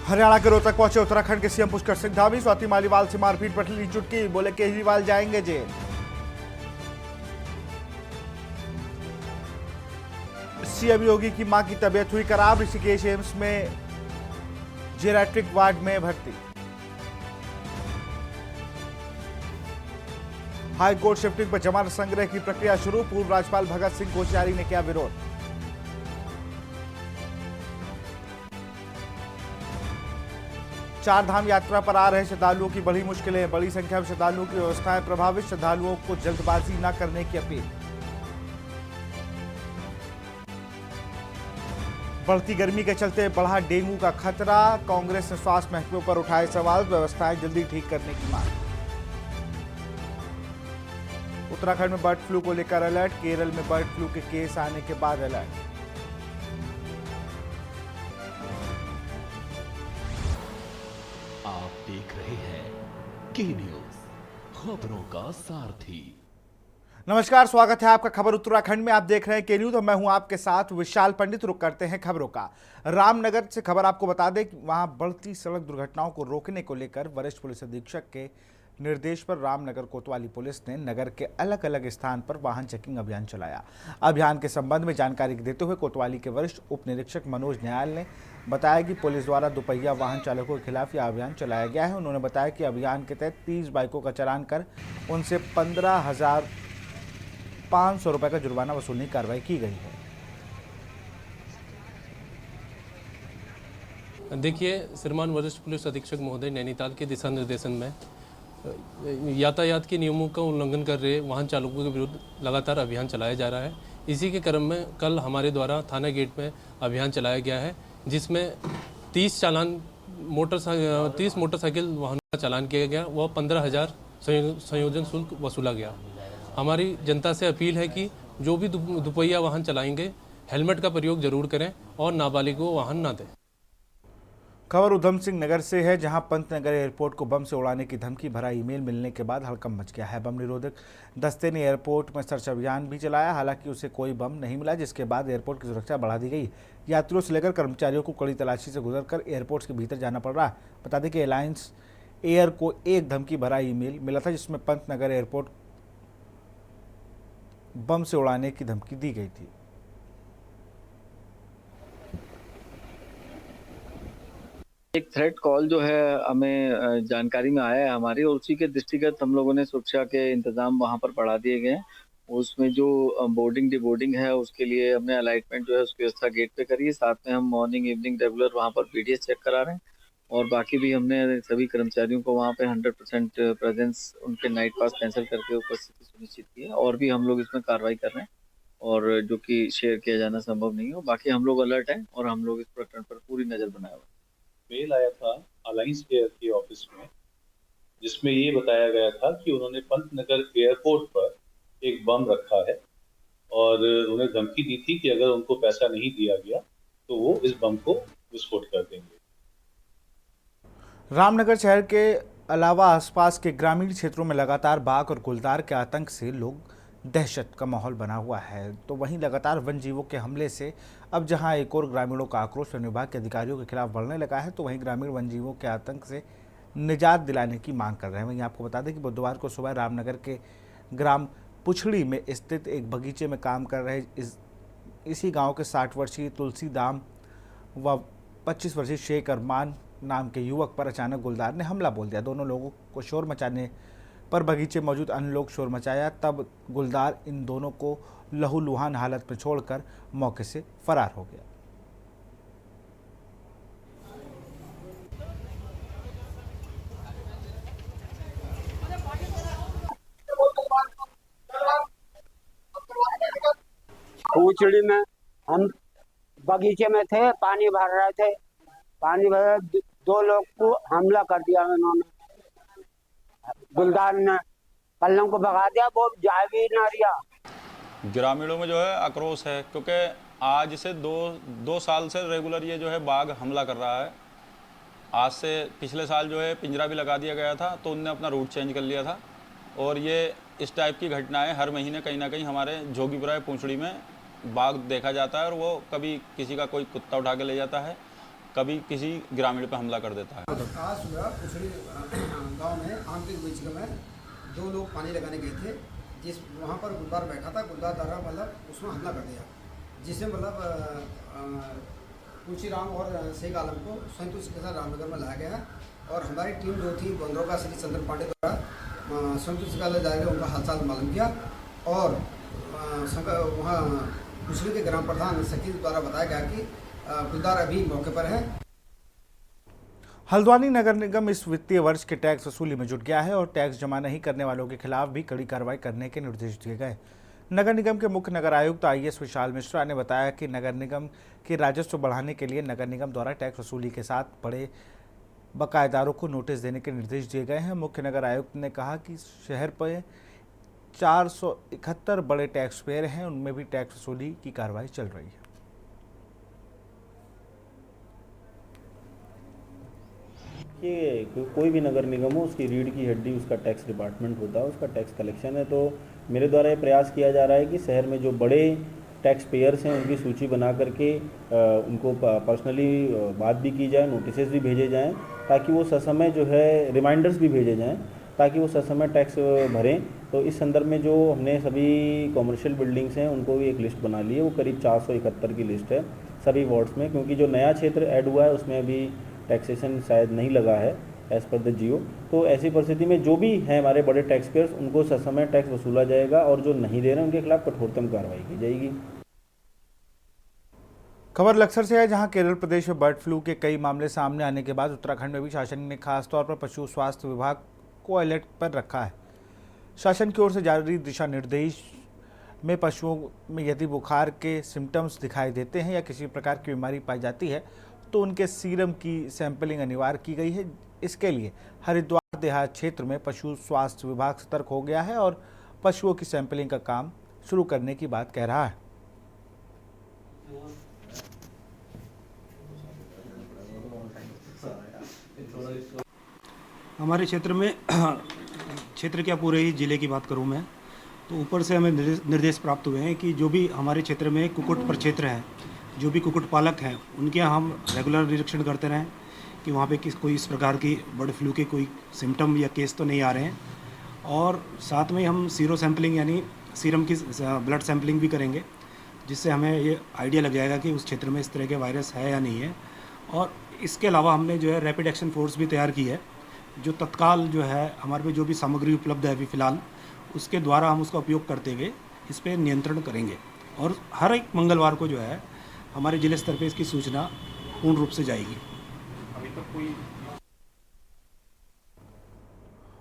हरियाणा के रोहतक पहुंचे उत्तराखंड के सीएम पुष्कर सिंह धामी। स्वाति मालीवाल से मारपीट पर ली चुटकी, बोले केजरीवाल जाएंगे जेल। सीएम योगी की मां की तबीयत हुई खराब, ऋषिकेश एम्स में जेरियाट्रिक वार्ड में भर्ती। हाई कोर्ट शिफ्टिंग पर जमानत संग्रह की प्रक्रिया शुरू, पूर्व राज्यपाल भगत सिंह कोश्यारी ने किया विरोध। चार धाम यात्रा पर आ रहे श्रद्धालुओं की बड़ी मुश्किलें, बड़ी संख्या में श्रद्धालुओं की व्यवस्थाएं प्रभावित, श्रद्धालुओं को जल्दबाजी न करने की अपील। बढ़ती गर्मी के चलते बढ़ा डेंगू का खतरा, कांग्रेस ने स्वास्थ्य महकमे पर उठाए सवाल, व्यवस्थाएं जल्दी ठीक करने की मांग। उत्तराखंड में बर्ड फ्लू को लेकर अलर्ट, केरल में बर्ड फ्लू के केस आने के बाद अलर्ट। आप देख रहे हैं के न्यूज, खबरों का सारथी। नमस्कार, स्वागत है आपका खबर उत्तराखंड में। आप देख रहे हैं के न्यूज और मैं हूं आपके साथ विशाल पंडित। रुक करते हैं खबरों का। रामनगर से खबर आपको बता दें कि वहां बढ़ती सड़क दुर्घटनाओं को रोकने को लेकर वरिष्ठ पुलिस अधीक्षक के निर्देश पर रामनगर कोतवाली पुलिस ने नगर के अलग अलग स्थान पर वाहन चेकिंग अभियान चलाया। अभियान के संबंध में जानकारी देते हुए कोतवाली के वरिष्ठ उप निरीक्षक मनोज न्यायल ने बताया कि पुलिस द्वारा दोपहिया वाहन चालकों के खिलाफ यह अभियान चलाया गया है। उन्होंने बताया कि अभियान के तहत 30 बाइकों का चालान कर उनसे 15,500 रुपए का जुर्माना वसूलने की कार्रवाई की गई है। देखिए, श्रीमान वरिष्ठ पुलिस अधीक्षक महोदय नैनीताल के दिशा निर्देशन में यातायात के नियमों का उल्लंघन कर रहे वाहन चालकों के विरुद्ध लगातार अभियान चलाया जा रहा है। इसी के क्रम में कल हमारे द्वारा थाना गेट में अभियान चलाया गया है, जिसमें 30 मोटरसाइकिल वाहनों का चालान किया गया व 15,000 संयोजन शुल्क वसूला गया। हमारी जनता से अपील है कि जो भी दुपहिया वाहन चलाएंगे हेलमेट का प्रयोग जरूर करें और नाबालिग को वाहन ना दें। खबर उधम सिंह नगर से है, जहां पंतनगर एयरपोर्ट को बम से उड़ाने की धमकी भरा ईमेल मिलने के बाद हड़कंप मच गया है। बम निरोधक दस्ते ने एयरपोर्ट में सर्च अभियान भी चलाया, हालांकि उसे कोई बम नहीं मिला, जिसके बाद एयरपोर्ट की सुरक्षा बढ़ा दी गई। यात्रियों से लेकर कर्मचारियों को कड़ी तलाशी से गुजरकर एयरपोर्ट के भीतर जाना पड़ रहा है। बता दें कि एलायंस एयर को एक धमकी भरा ईमेल मिला था, जिसमें पंतनगर एयरपोर्ट बम से उड़ाने की धमकी दी गई थी। एक थ्रेट कॉल जो है हमें जानकारी में आया है हमारी, और उसी के दृष्टिगत हम लोगों ने सुरक्षा के इंतजाम वहां पर बढ़ा दिए गए हैं। उसमें जो बोर्डिंग डिबोर्डिंग है उसके लिए हमने अलाइटमेंट जो है उसकी व्यवस्था गेट पे करी है। साथ में हम मॉर्निंग इवनिंग रेगुलर वहां पर पीडीएस चेक करा रहे हैं, और बाकी भी हमने सभी कर्मचारियों को वहां पे 100% प्रेजेंस उनके नाइट पास कैंसिल करके उपस्थिति सुनिश्चित की है। और भी हम लोग इसमें कार्रवाई कर रहे हैं, और जो कि शेयर किया जाना संभव नहीं हो। बाकी हम लोग अलर्ट हैं और हम लोग इस प्रकरण पर पूरी नजर बनाए हुए हैं। मेल आया था अलायंस एयर के ऑफिस में, जिसमें ये बताया गया था कि उन्होंने पंतनगर एयरपोर्ट पर एक बम रखा है और उन्हें धमकी दी थी कि अगर उनको पैसा नहीं दिया गया तो वो इस बम को विस्फोट कर देंगे। रामनगर शहर के अलावा आसपास के ग्रामीण क्षेत्रों में लगातार बाघ और गुलदार के आतंक से लोग दहशत का माहौल बना हुआ है। तो वहीं लगातार वन जीवों के हमले से अब जहां एक और ग्रामीणों का आक्रोश वन विभाग के अधिकारियों के खिलाफ बढ़ने लगा है, तो वहीं ग्रामीण वन जीवों के आतंक से निजात दिलाने की मांग कर रहे हैं। वहीं आपको बता दें कि बुधवार को सुबह रामनगर के ग्राम पुछड़ी में स्थित एक बगीचे में काम कर रहे इसी गाँव के 60 वर्षीय तुलसी दाम व 25 वर्षीय शेख अरमान नाम के युवक पर अचानक गुलदार ने हमला बोल दिया। दोनों लोगों को शोर मचाने पर बगीचे मौजूद अन्य लोग शोर मचाया, तब गुलदार इन दोनों को लहूलुहान हालत में छोड़कर मौके से फरार हो गया। पूछड़ी में हम बगीचे में थे, पानी भर रहे थे। पानी भर दो लोग को हमला कर दिया उन्होंने। गुलदार ने पल्लों को भगा दिया, वो जा भी ना रिया। ग्रामीणों में जो है आक्रोश है, क्योंकि आज से दो साल से रेगुलर ये जो है बाघ हमला कर रहा है। आज से पिछले साल जो है पिंजरा भी लगा दिया गया था, तो उनने अपना रूट चेंज कर लिया था। और ये इस टाइप की घटनाएं हर महीने कहीं ना कहीं हमारे जोगीपुरा पूंछड़ी में बाघ देखा जाता है, और वो कभी किसी का कोई कुत्ता उठा के ले जाता है, कभी किसी ग्रामीण पर हमला कर देता है। आज सुबह कुछड़ी गांव में आम के बगीचे में 2 लोग पानी लगाने गए थे, जिस वहाँ पर गुलदार बैठा था। गुलदार द्वारा मतलब उसमें हमला कर दिया, जिससे मतलब तुलसीराम और शेख आलम को संयुक्त चिकित्सा के साथ रामनगर में लाया गया। और हमारी टीम जो थी बंदरों का श्री चंद्र पांडे द्वारा संयुक्त चिकित्सालय जाकर उनका हालचाल मालूम किया। और वहाँ कुछड़ी के ग्राम प्रधान शकील द्वारा बताया गया कि गुलदार अभी मौके पर है। हल्द्वानी नगर निगम इस वित्तीय वर्ष के टैक्स वसूली में जुट गया है और टैक्स जमा नहीं करने वालों के खिलाफ भी कड़ी कार्रवाई करने के निर्देश दिए गए। नगर निगम के मुख्य नगर आयुक्त IAS विशाल मिश्रा ने बताया कि नगर निगम के राजस्व बढ़ाने के लिए नगर निगम द्वारा टैक्स वसूली के साथ बड़े बकायेदारों को नोटिस देने के निर्देश दिए गए हैं। मुख्य नगर आयुक्त ने कहा कि शहर पर 471 बड़े टैक्स पेयर हैं, उनमें भी टैक्स वसूली की कार्रवाई चल रही है। कि कोई भी नगर निगम हो, उसकी रीढ़ की हड्डी उसका टैक्स डिपार्टमेंट होता है, उसका टैक्स कलेक्शन है। तो मेरे द्वारा ये प्रयास किया जा रहा है कि शहर में जो बड़े टैक्स पेयर्स हैं उनकी सूची बना करके उनको पर्सनली बात भी की जाए, नोटिसेस भी भेजे जाएं, ताकि वो ससमय जो है रिमाइंडर्स भी भेजे जाएं, ताकि वो ससमय टैक्स भरें। तो इस संदर्भ में जो हमने सभी कॉमर्शियल बिल्डिंग्स हैं उनको भी एक लिस्ट बना ली है। वो करीब 471 की लिस्ट है सभी वार्ड्स में, क्योंकि जो नया क्षेत्र ऐड हुआ है उसमें अभी टैक्सेशन शायद नहीं लगा है एज पर द जियो। तो ऐसी परिस्थिति में जो भी हैं हमारे बड़े टैक्स पेयर्स, उनको ससमय टैक्स वसूला जाएगा और जो नहीं दे रहे हैं उनके खिलाफ कठोरतम कार्रवाई की जाएगी। खबर लक्सर से है, जहां केरल प्रदेश में बर्ड फ्लू के कई मामले सामने आने के बाद उत्तराखंड में भी शासन ने खासतौर पर पशु स्वास्थ्य विभाग को अलर्ट पर रखा है। शासन की ओर से जारी दिशा निर्देश में पशुओं में यदि बुखार के सिम्टम्स दिखाई देते हैं या किसी प्रकार की बीमारी पाई जाती है तो उनके सीरम की सैंपलिंग अनिवार्य की गई है। इसके लिए हरिद्वार देहात क्षेत्र में पशु स्वास्थ्य विभाग सतर्क हो गया है और पशुओं की सैंपलिंग का काम शुरू करने की बात कह रहा है। हमारे क्षेत्र में क्षेत्र क्या पूरे ही ज़िले की बात करूं मैं तो ऊपर से हमें निर्देश प्राप्त हुए हैं कि जो भी हमारे क्षेत्र में कुक्कुट प्रक्षेत्र है, जो भी कुक्कुट पालक हैं, उनके हम रेगुलर निरीक्षण करते रहें कि वहाँ पे कोई इस प्रकार की बर्ड फ्लू के कोई सिम्टम या केस तो नहीं आ रहे हैं। और साथ में हम सीरो सैंपलिंग यानी सीरम की ब्लड सैंपलिंग भी करेंगे, जिससे हमें ये आइडिया लग जाएगा कि उस क्षेत्र में इस तरह के वायरस है या नहीं है। और इसके अलावा हमने जो है रैपिड एक्शन फोर्स भी तैयार की है, जो तत्काल जो है हमारे पे जो भी सामग्री उपलब्ध है अभी फ़िलहाल, उसके द्वारा हम उसका उपयोग करते हुए इस पर नियंत्रण करेंगे। और हर एक मंगलवार को जो है हमारे जिले स्तर पे इसकी सूचना पूर्ण रूप से जाएगी। अभी तक कोई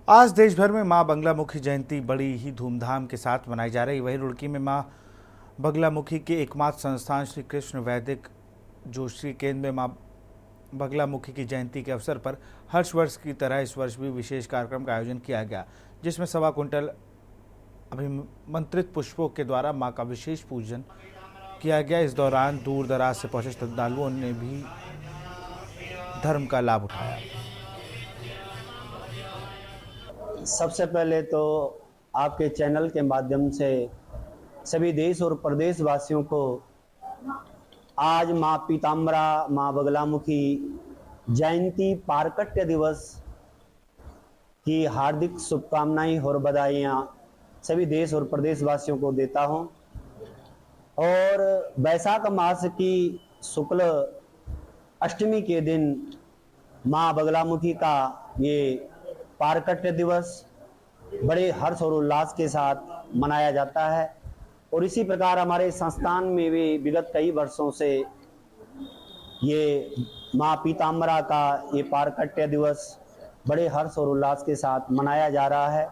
आज देश भर में मां बगलामुखी जयंती बड़ी ही धूमधाम के साथ मनाई जा रही। वहीं रुड़की में मां बगलामुखी के एकमात्र संस्थान श्री कृष्ण वैदिक जोशी केंद्र में मां बगलामुखी की जयंती के अवसर पर हर वर्ष की तरह इस वर्ष भी विशेष कार्यक्रम का आयोजन किया गया, जिसमें 1.25 क्विंटल अभिमंत्रित पुष्पों के द्वारा मां का विशेष पूजन किया गया। इस दौरान दूर दराज से पहुंचे श्रद्धालुओं ने भी धर्म का लाभ उठाया। सबसे पहले तो आपके चैनल के माध्यम से सभी देश और प्रदेश वासियों को आज माँ पीताम्बरा माँ बगलामुखी जयंती पारकट्य दिवस की हार्दिक शुभकामनाएं और बधाइयाँ सभी देश और प्रदेश वासियों को देता हूँ। और वैशाख मास की शुक्ल अष्टमी के दिन माँ बगलामुखी का ये पारकट्य दिवस बड़े हर्ष और उल्लास के साथ मनाया जाता है। और इसी प्रकार हमारे संस्थान में भी विगत कई वर्षों से ये माँ पीताम्बरा का ये पारकट्य दिवस बड़े हर्ष और उल्लास के साथ मनाया जा रहा है।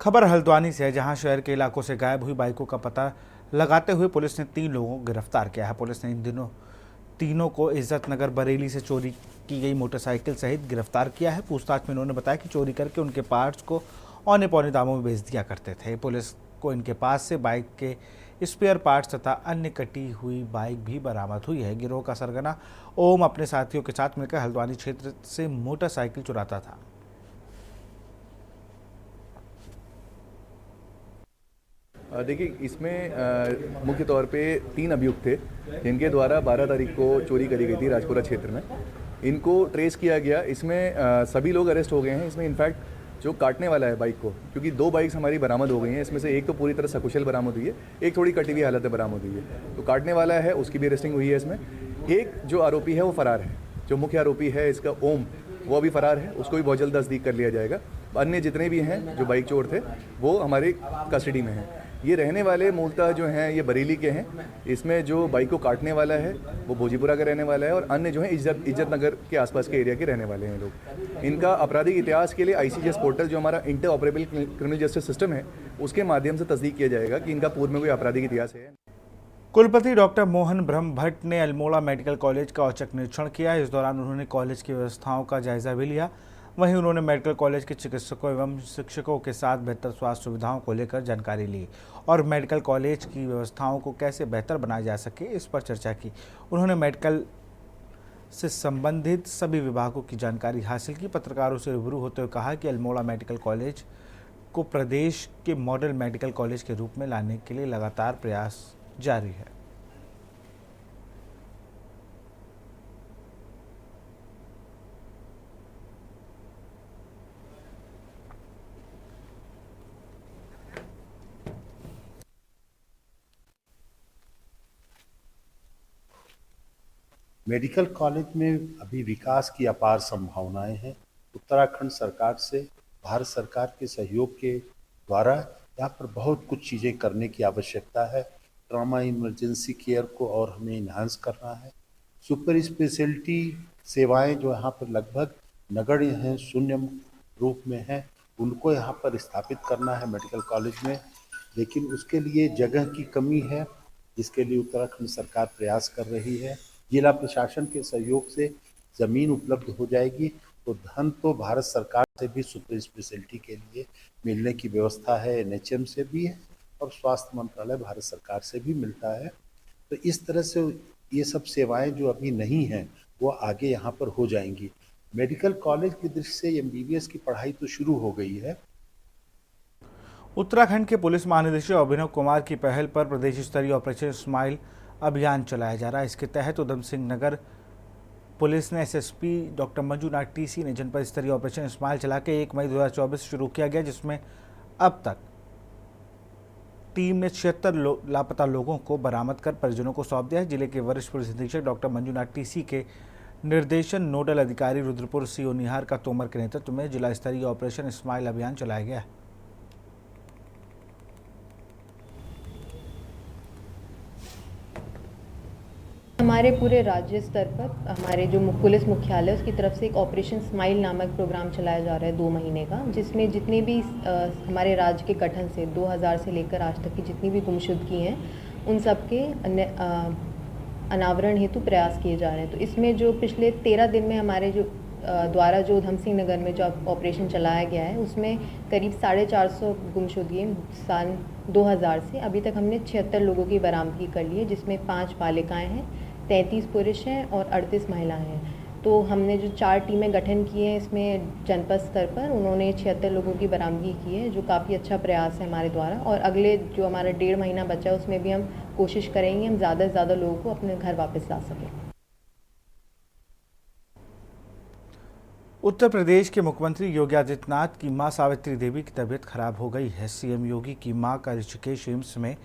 खबर हल्द्वानी से है, जहां शहर के इलाकों से गायब हुई बाइकों का पता लगाते हुए पुलिस ने 3 लोगों को गिरफ्तार किया है। पुलिस ने इन दिनों तीनों को इज्जत नगर बरेली से चोरी की गई मोटरसाइकिल सहित गिरफ्तार किया है। पूछताछ में उन्होंने बताया कि चोरी करके उनके पार्ट्स को औने पौने दामों में बेच दिया करते थे। पुलिस को इनके पास से बाइक के स्पेयर पार्ट्स तथा अन्य कटी हुई बाइक भी बरामद हुई है। गिरोह का सरगना ओम अपने साथियों के साथ मिलकर हल्द्वानी क्षेत्र से मोटरसाइकिल चुराता था। देखिए, इसमें मुख्य तौर पे 3 अभियुक्त थे जिनके द्वारा 12 तारीख को चोरी करी गई थी राजपुरा क्षेत्र में। इनको ट्रेस किया गया। इसमें सभी लोग अरेस्ट हो गए हैं। इसमें इनफैक्ट जो काटने वाला है बाइक को, क्योंकि 2 बाइक्स हमारी बरामद हो गई हैं, इसमें से एक तो पूरी तरह सकुशल बरामद हुई है, एक थोड़ी कटी हुई हालत में बरामद हुई है। तो काटने वाला है, उसकी भी अरेस्टिंग हुई है। इसमें एक जो आरोपी है वो फरार है। जो मुख्य आरोपी है इसका ओम, वो अभी फरार है, उसको भी बहुत जल्द तस्दीक कर लिया जाएगा। अन्य जितने भी हैं जो बाइक चोर थे वो हमारे कस्टडी में हैं। ये रहने वाले मूलतः जो हैं ये बरेली के हैं। इसमें जो बाइक को काटने वाला है वो भोजीपुरा का रहने वाला है और अन्य जो है इज्जत नगर के आसपास के एरिया के रहने वाले हैं लोग। इनका आपराधिक इतिहास के लिए ICJS पोर्टल जो हमारा inter operable criminal justice system है उसके माध्यम से तस्दीक किया जाएगा कि इनका पूर्व में कोई आपराधिक इतिहास है। कुलपति डॉक्टर मोहन ब्रह्म भट्ट ने अल्मोड़ा मेडिकल कॉलेज का औचक निरीक्षण किया। इस दौरान उन्होंने कॉलेज की व्यवस्थाओं का जायजा भी लिया। वहीं उन्होंने मेडिकल कॉलेज के चिकित्सकों एवं शिक्षकों के साथ बेहतर स्वास्थ्य सुविधाओं को लेकर जानकारी ली और मेडिकल कॉलेज की व्यवस्थाओं को कैसे बेहतर बनाया जा सके इस पर चर्चा की। उन्होंने मेडिकल से संबंधित सभी विभागों की जानकारी हासिल की। पत्रकारों से रूबरू होते हुए कहा कि अल्मोड़ा मेडिकल कॉलेज को प्रदेश के मॉडल मेडिकल कॉलेज के रूप में लाने के लिए लगातार प्रयास जारी है। मेडिकल कॉलेज में अभी विकास की अपार संभावनाएं हैं। उत्तराखंड सरकार से भारत सरकार के सहयोग के द्वारा यहाँ पर बहुत कुछ चीज़ें करने की आवश्यकता है। ट्रॉमा इमरजेंसी केयर को और हमें इन्हांस करना है। सुपर स्पेशलिटी सेवाएं जो यहाँ पर लगभग नगण्य हैं, शून्य रूप में हैं, उनको यहाँ पर स्थापित करना है मेडिकल कॉलेज में। लेकिन उसके लिए जगह की कमी है, जिसके लिए उत्तराखंड सरकार प्रयास कर रही है। जिला प्रशासन के सहयोग से ज़मीन उपलब्ध हो जाएगी तो धन तो भारत सरकार से भी सुपर स्पेशलिटी के लिए मिलने की व्यवस्था है, NHM से भी है और स्वास्थ्य मंत्रालय भारत सरकार से भी मिलता है। तो इस तरह से ये सब सेवाएं जो अभी नहीं हैं वो आगे यहाँ पर हो जाएंगी। मेडिकल कॉलेज की दृष्टि से MBBS की पढ़ाई तो शुरू हो गई है। उत्तराखंड के पुलिस महानिदेशक अभिनव कुमार की पहल पर प्रदेश स्तरीय ऑपरेशन स्माइल अभियान चलाया जा रहा है। इसके तहत उधम सिंह नगर पुलिस ने SSP डॉक्टर मंजूनाथ TC ने जनपद स्तरीय ऑपरेशन स्माइल चला के 1 मई 2024 शुरू किया गया, जिसमें अब तक टीम ने 76 लापता लोगों को बरामद कर परिजनों को सौंप दिया है। जिले के वरिष्ठ पुलिस अधीक्षक डॉक्टर मंजूनाथ TC के निर्देशन नोडल अधिकारी रुद्रपुर CO निहार का तोमर के नेतृत्व में जिला स्तरीय ऑपरेशन स्माइल अभियान चलाया गया है। हमारे पूरे राज्य स्तर पर हमारे जो पुलिस मुख्यालय उसकी तरफ से एक ऑपरेशन स्माइल नामक प्रोग्राम चलाया जा रहा है 2 महीने का, जिसमें जितने भी हमारे राज्य के गठन से 2000 से लेकर आज तक की जितनी भी गुमशुदगी हैं उन सब के अनावरण हेतु प्रयास किए जा रहे हैं। तो इसमें जो पिछले 13 दिन में हमारे जो द्वारा जो उधम सिंह नगर में जो ऑपरेशन चलाया गया है उसमें करीब 450 गुमशुदगी सन 2000 से अभी तक हमने 76 लोगों की बरामदगी कर ली है, जिसमें 5 बालिकाएं हैं, 33 पुरुष हैं और 38 महिलाएं हैं। तो हमने जो 4 टीमें गठन की हैं इसमें जनपद स्तर पर उन्होंने 76 लोगों की बरामदगी की है, जो काफ़ी अच्छा प्रयास है हमारे द्वारा। और अगले जो हमारा 1.5 महीना बचा है उसमें भी हम कोशिश करेंगे हम ज़्यादा से ज़्यादा लोगों को अपने घर वापस ला सकें। उत्तर प्रदेश के मुख्यमंत्री योगी आदित्यनाथ की मां सावित्री देवी की तबीयत खराब हो गई है। CM योगी की मां का ऋषिकेश एम्स में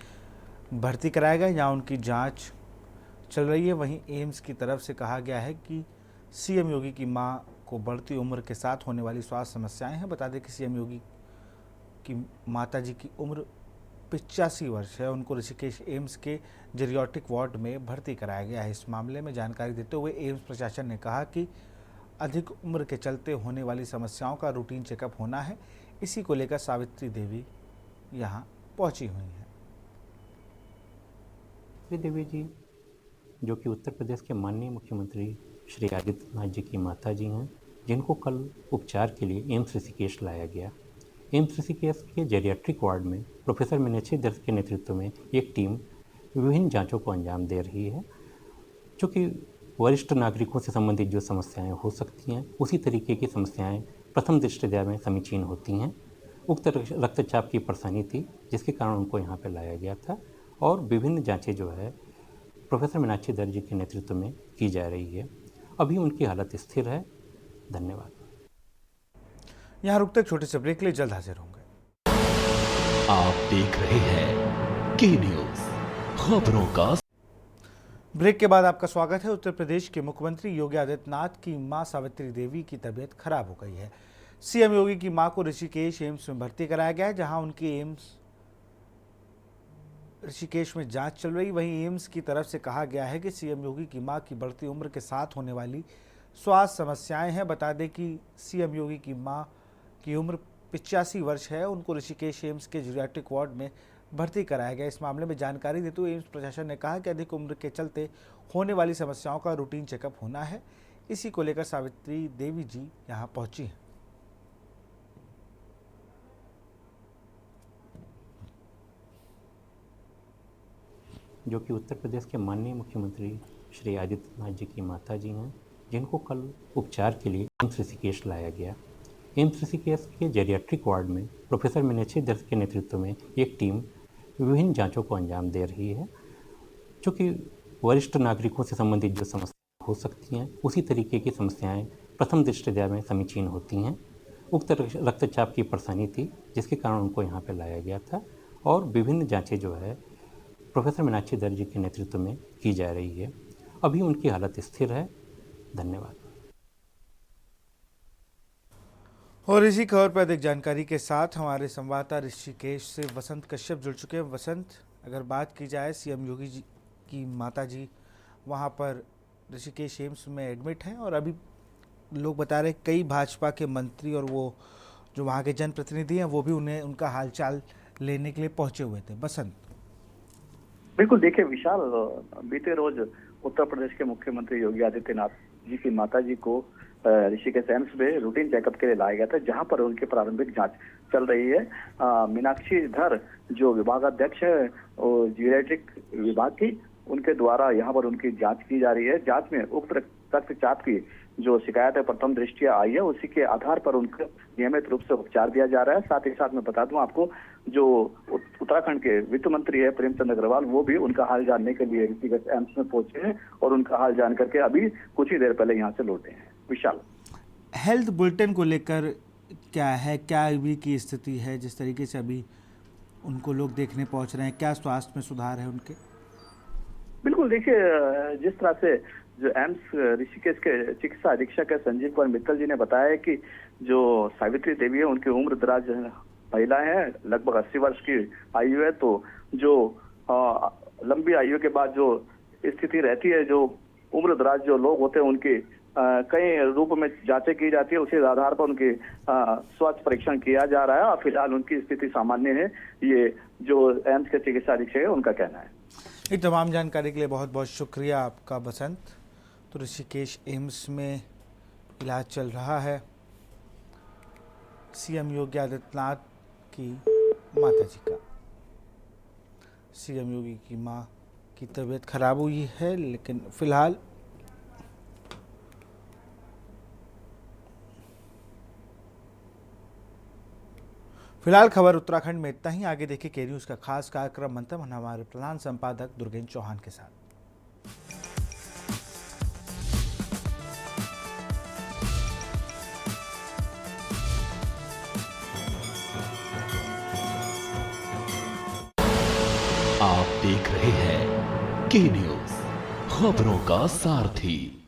भर्ती कराया गया, जहां उनकी जांच चल रही है। वहीं एम्स की तरफ से कहा गया है कि CM योगी की मां को बढ़ती उम्र के साथ होने वाली स्वास्थ्य समस्याएं हैं। बता दें कि CM योगी की माताजी की उम्र 85 वर्ष है। उनको ऋषिकेश एम्स के जेरियाट्रिक वार्ड में भर्ती कराया गया है। इस मामले में जानकारी देते हुए एम्स प्रशासन ने कहा कि अधिक उम्र के चलते होने वाली समस्याओं का रूटीन चेकअप होना है। इसी को लेकर सावित्री देवी यहां पहुंची हुई हैं। सावित्री देवी जी जो कि उत्तर प्रदेश के माननीय मुख्यमंत्री श्री आदित्यनाथ जी की माता जी हैं, जिनको कल उपचार के लिए एम्स ऋषिकेश लाया गया। एम्स ऋषिकेश के जेरियाट्रिक वार्ड में प्रोफेसर मीनाक्षी दत्त के नेतृत्व में एक टीम विभिन्न जांचों को अंजाम दे रही है, जो कि वरिष्ठ नागरिकों से संबंधित जो समस्याएं हो सकती हैं उसी तरीके की समस्याएं प्रथम दृष्टया में समीचीन होती हैं। उक्त रक्तचाप की परेशानी थी, जिसके कारण उनको यहाँ पे लाया गया था और विभिन्न जांचें जो है प्रोफेसर मीनाक्षी दर जी के नेतृत्व में की जा रही है। अभी उनकी हालत स्थिर है। धन्यवाद। यहाँ रुकते एक छोटे से ब्रेक के लिए, जल्द हाजिर होंगे। आप देख रहे हैं के न्यूज खबरों का। ब्रेक के बाद आपका स्वागत है। उत्तर प्रदेश के मुख्यमंत्री योगी आदित्यनाथ की मां सावित्री देवी की तबीयत खराब हो गई है। सीएम योगी की मां को ऋषिकेश एम्स में भर्ती कराया गया है, जहां उनकी एम्स ऋषिकेश में जांच चल रही। वहीं एम्स की तरफ से कहा गया है कि सीएम योगी की मां की बढ़ती उम्र के साथ होने वाली स्वास्थ्य समस्याएं हैं। बता दें कि सीएम योगी की मां की उम्र 85 वर्ष है। उनको ऋषिकेश एम्स के जीरियाट्रिक वार्ड में भर्ती कराया गया। इस मामले में जानकारी देते हुए एम्स प्रशासन ने कहा कि अधिक उम्र के चलते होने वाली समस्याओं का रूटीन चेकअप होना है। इसी को लेकर सावित्री देवी जी यहां पहुंची हैं। जो कि उत्तर प्रदेश के माननीय मुख्यमंत्री श्री आदित्यनाथ जी की माता जी हैं, जिनको कल उपचार के लिए एम्स ऋषिकेश लाया गया। एम्स ऋषिकेश के जेरियाट्रिक वार्ड में प्रोफेसर मीनाक्षी दर के नेतृत्व में एक टीम विभिन्न जांचों को अंजाम दे रही है, जो कि वरिष्ठ नागरिकों से संबंधित जो समस्याएं हो सकती हैं, उसी तरीके की समस्याएं प्रथम दृष्टया में समीचीन होती हैं। उक्त रक्तचाप की परेशानी थी, जिसके कारण उनको यहाँ पर लाया गया था और विभिन्न जाँचें जो है प्रोफेसर मीनाक्षी दर जी के नेतृत्व में की जा रही है। अभी उनकी हालत स्थिर है। धन्यवाद। और इसी खबर पर अधिक जानकारी के साथ हमारे संवाददाता ऋषिकेश से वसंत कश्यप जुड़ चुके हैं। वसंत, अगर बात की जाए सीएम योगी जी की माता जी वहाँ पर ऋषिकेश एम्स में एडमिट हैं और अभी लोग बता रहे कई भाजपा के मंत्री और वो जो वहाँ के जनप्रतिनिधि हैं वो भी उन्हें उनका हालचाल लेने के लिए पहुँचे हुए थे। बसंत, बिल्कुल, देखिए विशाल, बीते रोज उत्तर प्रदेश के मुख्यमंत्री योगी आदित्यनाथ जी की माता जी को ऋषिकेश एम्स में रूटीन चेकअप के लिए लाया गया था, जहां पर उनकी प्रारंभिक जांच चल रही है। मीनाक्षी धर जो विभागाध्यक्ष है जीरियाट्रिक विभाग की, उनके द्वारा यहां पर उनकी जांच की जा रही है। जांच में उक्त रक्तचाप की जो शिकायत है प्रथम दृष्टया आई है, उसी के आधार पर उनको नियमित रूप से उपचार दिया जा रहा है। साथ ही साथ मैं बता दूं आपको, जो उत्तराखंड के वित्त मंत्री है प्रेमचंद अग्रवाल, वो भी उनका हाल जानने के लिए ऋषिकेश एम्स में पहुंचे हैं और उनका हाल जान करके अभी कुछ ही देर पहले यहाँ से लौटे हैं। विशाल, हेल्थ बुलेटिन को लेकर क्या है, क्या अभी की स्थिति है, जिस तरीके से अभी उनको लोग देखने पहुंच रहे हैं, क्या स्वास्थ्य में सुधार है उनके? बिल्कुल, देखिए जिस तरह से जो एम्स ऋषिकेश के चिकित्सा अधीक्षक है संजीव कुमार मित्तल जी ने बताया है कि जो सावित्री देवी है उनकी उम्र दराज महिला है, लगभग 80 वर्ष की आयु है। तो जो लंबी आयु के बाद जो स्थिति रहती है, जो उम्र दराज जो लोग होते हैं उनकी कई रूप में जांचें की जाती है, उसी आधार पर उनके स्वास्थ्य परीक्षण किया जा रहा है और फिलहाल उनकी स्थिति सामान्य है, ये जो एम्स के चिकित्सा अधीक्षक है उनका कहना है। ये तमाम जानकारी के लिए बहुत बहुत शुक्रिया आपका बसंत। तो ऋषिकेश एम्स में इलाज चल रहा है सीएम योगी आदित्यनाथ की माता जी का। सीएम योगी की मां की तबीयत खराब हुई है, लेकिन फिलहाल खबर उत्तराखंड में इतना ही। आगे देखिए के न्यूज़ का खास कार्यक्रम मंथन हमारे प्रधान संपादक दुर्गेन्द्र चौहान के साथ। आप देख रहे हैं के न्यूज खबरों का सारथी।